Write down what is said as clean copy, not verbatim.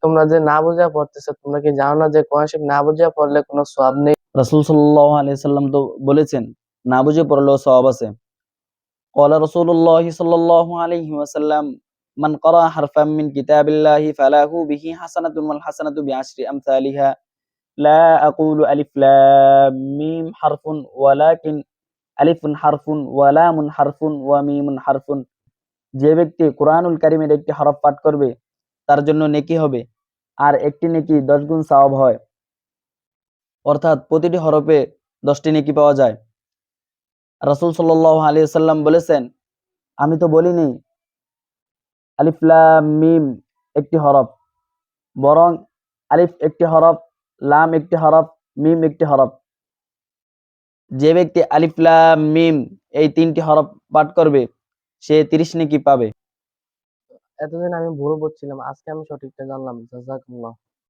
তোমরা যে না বুঝা পড়তেছো, তোমরা কি জানো না যে কোরআন শরীফ না বুঝা পড়লে কোনো সওয়াব নেই? রাসূল সাল্লাল্লাহু আলাইহি সাল্লাম তো বলেছেন না বুঝে পড়লেও সওয়াব আছে। ক্বালা রাসূলুল্লাহি সাল্লাল্লাহু আলাইহি ওয়াসাল্লাম মান ক্বারা হারফাম মিন কিতাবিল্লাহি ফালাহু বিহি হাসানাতুন ওয়াল হাসানাতু বিআশরি আমসালিহা লা আকুলু আলিফ লাম মিম হারফুন ওয়ালাকিন আলিফুন হারফুন ওয়া লামুন হারফুন ওয়া মিমুন হারফুন। যে ব্যক্তি কোরআনুল কারীমের একটি হরফ পাঠ করবে তার জন্য নেকি হবে, আর একটি নেকি 10 গুণ সওয়াব হয়, অর্থাৎ প্রতিটি হরফে 10টি নেকি পাওয়া যায়। রাসূল সাল্লাল্লাহু আলাইহি ওয়াসাল্লাম বলেছেন, আমি তো বলিনি আলিফ লাম মিম একটি হরফ, বরং আলিফ একটি হরফ, লাম একটি হরফ, মিম একটি হরফ। যে ব্যক্তি আলিফ লাম মিম এই 3টি হরফ পাঠ করবে সে 30 নেকি পাবে। এতদিন আমি ভুল বলছিলাম, আজকে আমি সঠিকটা জানলাম। জাযাকাল্লাহ।